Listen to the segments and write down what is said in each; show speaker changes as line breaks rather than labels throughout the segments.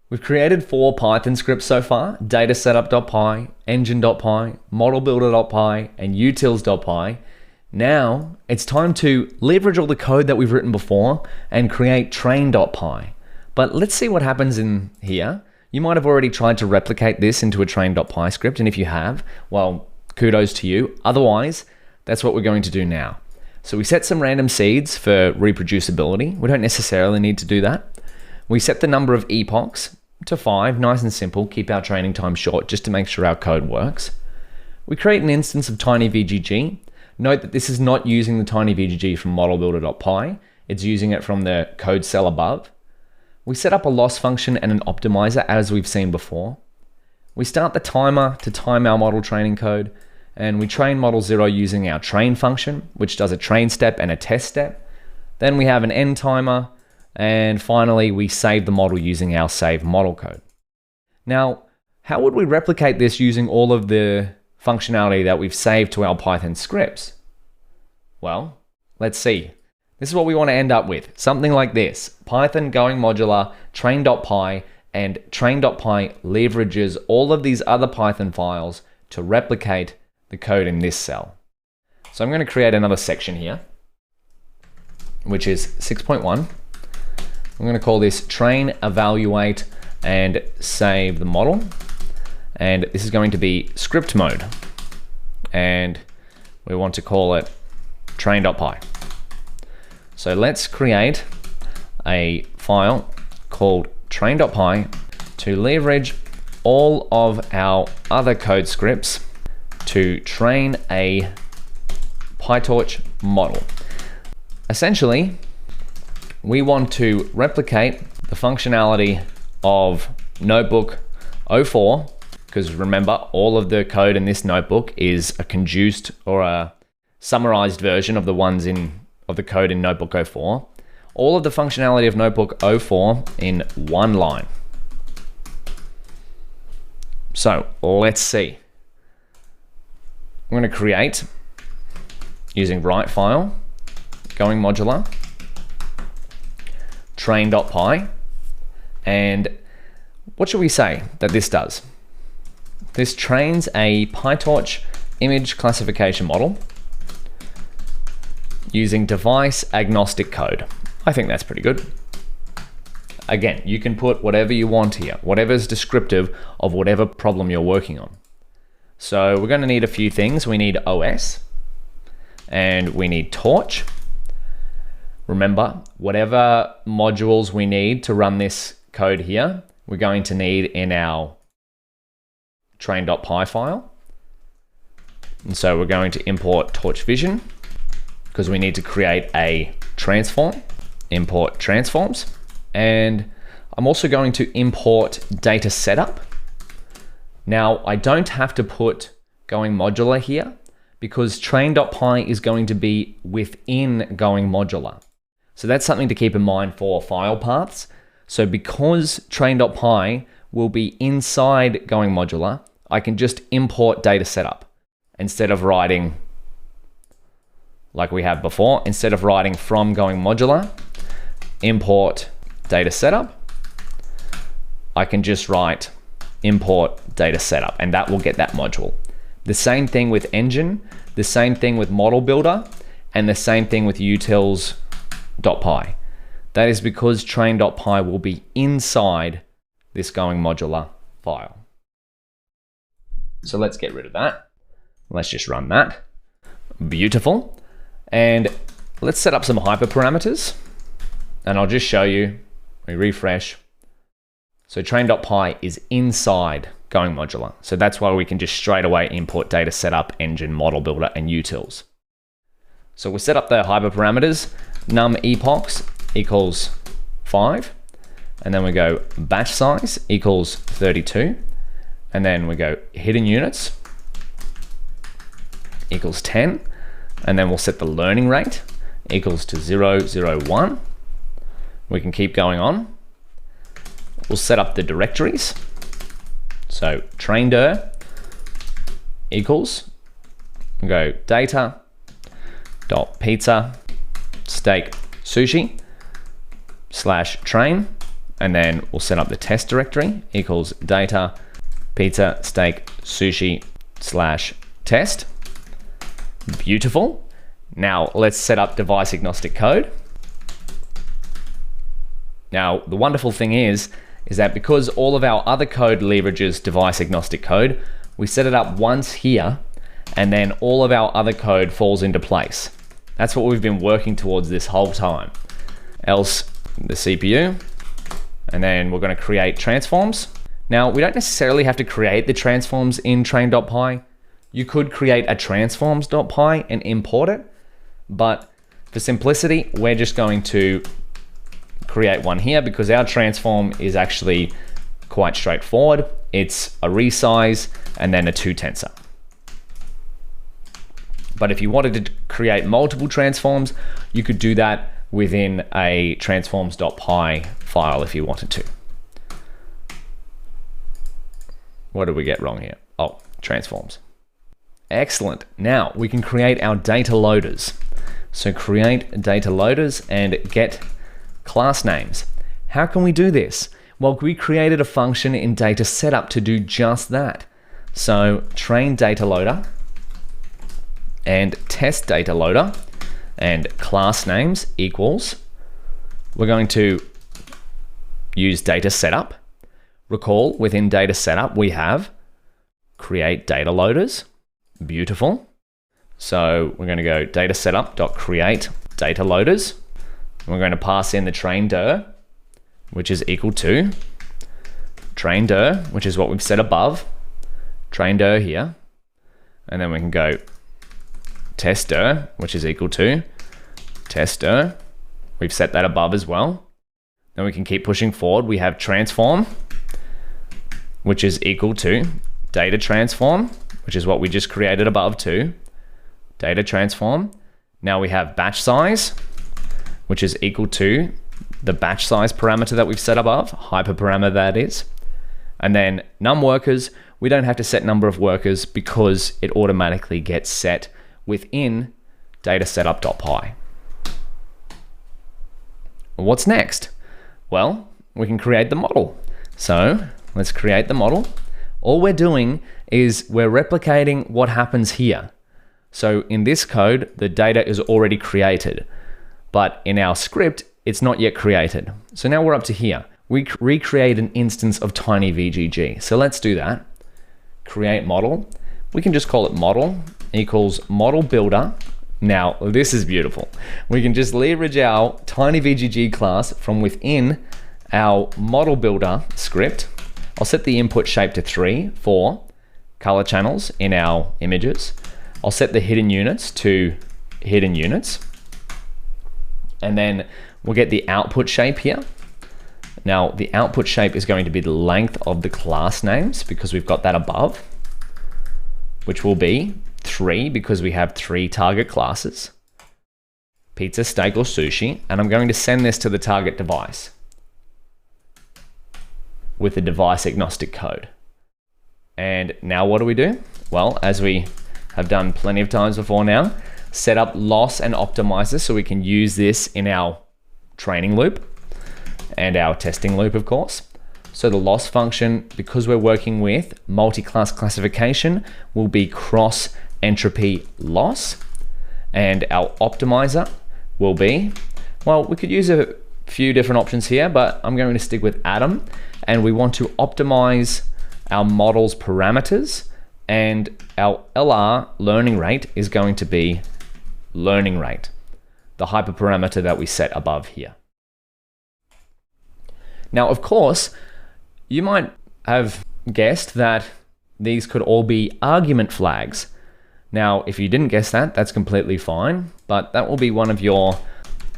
We've created 4 Python scripts so far: datasetup.py, engine.py, modelbuilder.py, and utils.py. Now it's time to leverage all the code that we've written before and create train.py. But let's see what happens in here. You might have already tried to replicate this into a train.py script, and if you have, well, kudos to you. Otherwise, that's what we're going to do now. So we set some random seeds for reproducibility. We don't necessarily need to do that. We set the number of epochs to 5, nice and simple, keep our training time short just to make sure our code works. We create an instance of tinyVGG. Note that this is not using the tinyVGG from modelbuilder.py, it's using it from the code cell above. We set up a loss function and an optimizer as we've seen before. We start the timer to time our model training code, and we train model 0 using our train function, which does a train step and a test step. Then we have an end timer, and finally we save the model using our save model code. Now, how would we replicate this using all of the functionality that we've saved to our Python scripts? Well, let's see. This is what we want to end up with. Something like this: Python going modular, train.py, and train.py leverages all of these other Python files to replicate the code in this cell. So I'm going to create another section here, which is 6.1. I'm going to call this train, evaluate, and save the model. And this is going to be script mode. And we want to call it train.py. So let's create a file called train.py to leverage all of our other code scripts to train a PyTorch model. Essentially, we want to replicate the functionality of Notebook 04, because remember, all of the code in this notebook is a conjuiced or a summarized version of the code in Notebook 04. All of the functionality of Notebook 04 in one line. So let's see. I'm going to create, using write file, going modular, train.py, and what should we say that this does? This trains a PyTorch image classification model using device agnostic code. I think that's pretty good. Again, you can put whatever you want here, whatever is descriptive of whatever problem you're working on. So we're going to need a few things. We need OS, and we need Torch. Remember, whatever modules we need to run this code here, we're going to need in our train.py file. And so we're going to import Torch Vision because we need to create a transform, import transforms. And I'm also going to import data setup. Now, I don't have to put going modular here because train.py is going to be within going modular. So that's something to keep in mind for file paths. So because train.py will be inside going modular, I can just import data setup instead of writing like we have before. Instead of writing from going modular, import data setup, I can just write import data setup, and that will get that module. The same thing with engine, the same thing with model builder, and the same thing with utils.py. That is because train.py will be inside this going modular file. So let's get rid of that. Let's just run that. Beautiful. And let's set up some hyperparameters. And I'll just show you. We refresh. So train.py is inside going modular. So that's why we can just straight away import data setup, engine, model builder, and utils. So we'll set up the hyperparameters. Num epochs equals 5. And then we go batch size equals 32. And then we go hidden units equals 10. And then we'll set the learning rate equals to 001. We can keep going on. We'll set up the directories. So traindir equals, we'll go data dot pizza steak sushi slash train, and then we'll set up the test directory equals data pizza steak sushi /test. Beautiful. Now let's set up device agnostic code. Now the wonderful thing is that because all of our other code leverages device agnostic code, we set it up once here and then all of our other code falls into place. That's what we've been working towards this whole time. Else the CPU, and then we're going to create transforms. Now we don't necessarily have to create the transforms in train.py. You could create a transforms.py and import it, but for simplicity, we're just going to create one here because our transform is actually quite straightforward. It's a resize and then a 2 tensor. But if you wanted to create multiple transforms, you could do that within a transforms.py file if you wanted to. What did we get wrong here? Oh, transforms. Excellent. Now we can create our data loaders. So create data loaders and get class names. How can we do this? Well, we created a function in data setup to do just that. So train data loader and test data loader and class names equals, we're going to use data setup. Recall within data setup, we have create data loaders. Beautiful. So we're going to go data setup.create data loaders. And we're going to pass in the train dir, which is equal to train dir, which is what we've set above, train dir here. And then we can go test dir, which is equal to test dir. We've set that above as well. Then we can keep pushing forward. We have transform, which is equal to data transform, which is what we just created above too. Data transform. Now we have batch size, which is equal to the batch size parameter that we've set above, hyperparameter that is. And then num workers, we don't have to set number of workers because it automatically gets set within datasetup.py. What's next? Well, we can create the model. So let's create the model. All we're doing is we're replicating what happens here. So in this code, the data is already created, but in our script, it's not yet created. So now we're up to here. We recreate an instance of tinyVGG. So let's do that. Create model. We can just call it model equals model builder. Now, this is beautiful. We can just leverage our tinyVGG class from within our model builder script. I'll set the input shape to 3 for color channels in our images. I'll set the hidden units to hidden units. And then we'll get the output shape here. Now, the output shape is going to be the length of the class names because we've got that above, which will be 3 because we have 3 target classes, pizza, steak, or sushi, and I'm going to send this to the target device with the device agnostic code. And now what do? Well, as we have done plenty of times before now, set up loss and optimizer so we can use this in our training loop and our testing loop, of course. So the loss function, because we're working with multi-class classification, will be cross entropy loss. And our optimizer will be, well, we could use a few different options here, but I'm going to stick with Atom. And we want to optimize our model's parameters, and our LR learning rate is going to be learning rate, the hyperparameter that we set above here. Now, of course, you might have guessed that these could all be argument flags. Now, if you didn't guess that, that's completely fine, but that will be one of your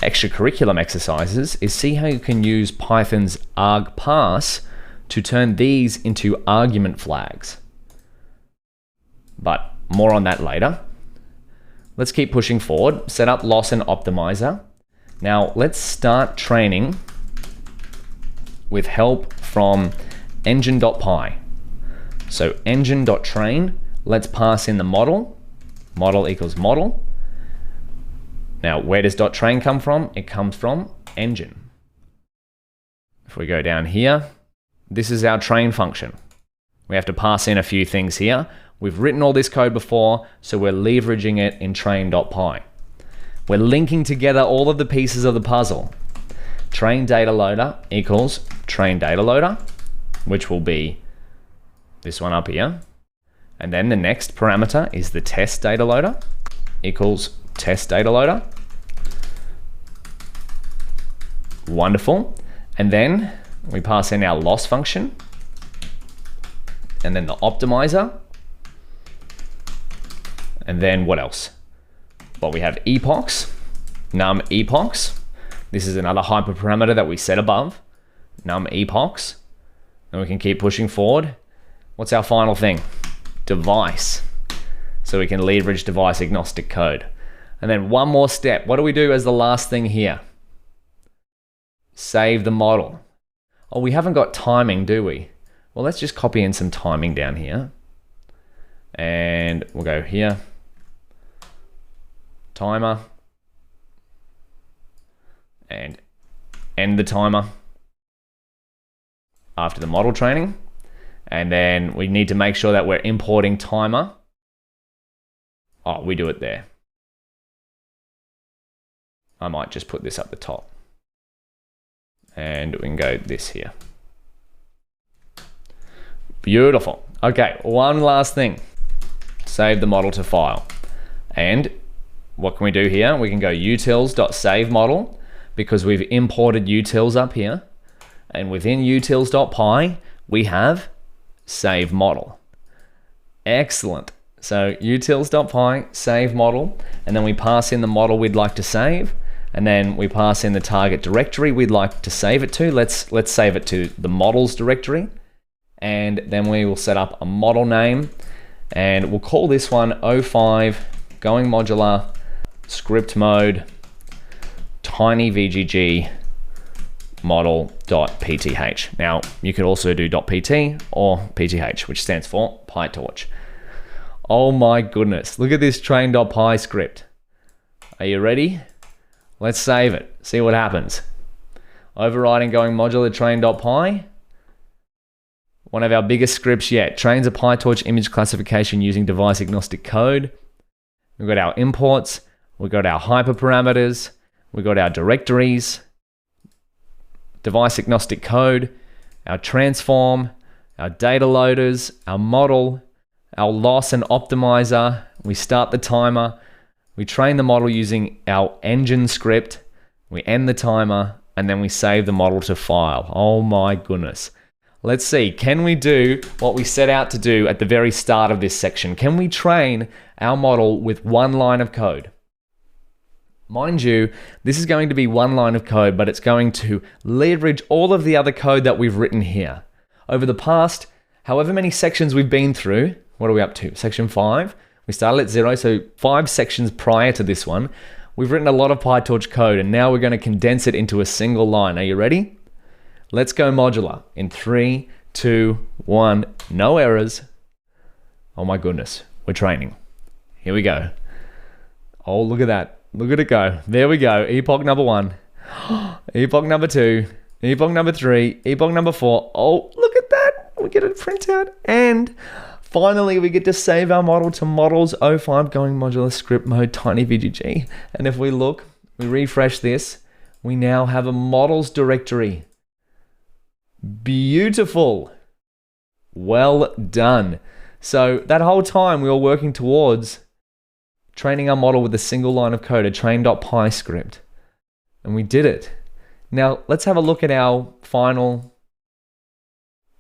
extracurriculum exercises, is see how you can use Python's argparse to turn these into argument flags. But more on that later. Let's keep pushing forward. Set up loss and optimizer. Now let's start training with help from engine.py. So engine.train, let's pass in the model. Model equals model. Now where does .train come from? It comes from engine. If we go down here, this is our train function. We have to pass in a few things here. We've written all this code before, so we're leveraging it in train.py. We're linking together all of the pieces of the puzzle. Train data loader equals train data loader, which will be this one up here. And then the next parameter is the test data loader equals test data loader. Wonderful. And then we pass in our loss function, and then the optimizer. And then what else? Well, we have epochs, num epochs. This is another hyperparameter that we set above, num epochs. And we can keep pushing forward. What's our final thing? Device. So we can leverage device agnostic code. And then one more step. What do we do as the last thing here? Save the model. Oh, we haven't got timing, do we? Well, let's just copy in some timing down here. And we'll go here. Timer. And end the timer after the model training. And then we need to make sure that we're importing timer. Oh, we do it there. I might just put this up the top. And we can go this here. Beautiful. Okay, one last thing. Save the model to file. And what can we do here? We can go utils.save model because we've imported utils up here. And within utils.py, we have save model. Excellent. So utils.py, save model, and then we pass in the model we'd like to save, and then we pass in the target directory we'd like to save it to. Let's save it to the models directory, and then we will set up a model name, and we'll call this one 05 going modular script mode tinyvgg model.pth. Now, you could also do .pt or pth, which stands for PyTorch. Oh my goodness, look at this train.py script. Are you ready? Let's save it, see what happens. Overriding going modular train.py. One of our biggest scripts yet. Trains a PyTorch image classification using device agnostic code. We've got our imports, we've got our hyperparameters, we've got our directories, device agnostic code, our transform, our data loaders, our model, our loss and optimizer. We start the timer, we train the model using our engine script, we end the timer, and then we save the model to file. Oh my goodness. Let's see, can we do what we set out to do at the very start of this section? Can we train our model with one line of code? Mind you, this is going to be one line of code, but it's going to leverage all of the other code that we've written here. Over the past, however many sections we've been through, what are we up to? Section 5? We started at 0, so 5 sections prior to this one. We've written a lot of PyTorch code, and now we're going to condense it into a single line. Are you ready? Let's go modular in 3, 2, 1. No errors. Oh my goodness, we're training. Here we go. Oh, look at that. Look at it go. There we go. Epoch number 1. Epoch number 2. Epoch number 3. Epoch number 4. Oh, look at that. We get a printout. And finally, we get to save our model to models 05 going modular script mode tinyvgg. And if we look, we refresh this, we now have a models directory. Beautiful. Well done. So that whole time we were working towards training our model with a single line of code, a train.py script. And we did it. Now let's have a look at our final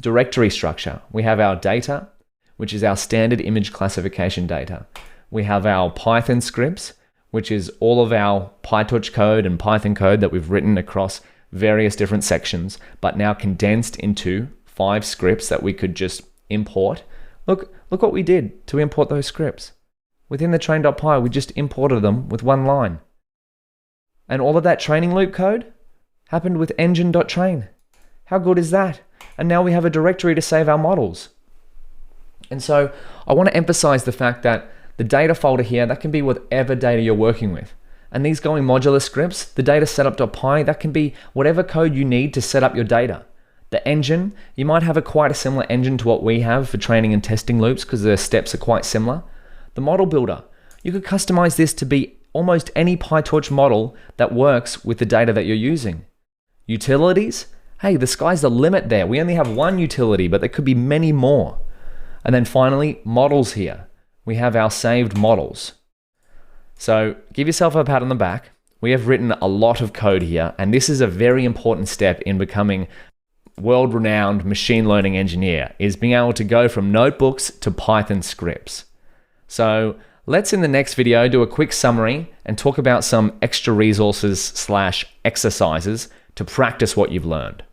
directory structure. We have our data, which is our standard image classification data. We have our Python scripts, which is all of our PyTorch code and Python code that we've written across various different sections, but now condensed into 5 scripts that we could just import. Look what we did to import those scripts. Within the train.py, we just imported them with one line. And all of that training loop code happened with engine.train. How good is that? And now we have a directory to save our models. And so I want to emphasize the fact that the data folder here, that can be whatever data you're working with. And these going modular scripts, the data setup.py, that can be whatever code you need to set up your data. The engine, you might have quite a similar engine to what we have for training and testing loops because the steps are quite similar. The model builder, you could customize this to be almost any PyTorch model that works with the data that you're using. Utilities, hey, the sky's the limit there. We only have one utility, but there could be many more. And then finally, models here. We have our saved models. So give yourself a pat on the back. We have written a lot of code here, and this is a very important step in becoming world-renowned machine learning engineer, is being able to go from notebooks to Python scripts. So let's in the next video do a quick summary and talk about some extra resources / exercises to practice what you've learned.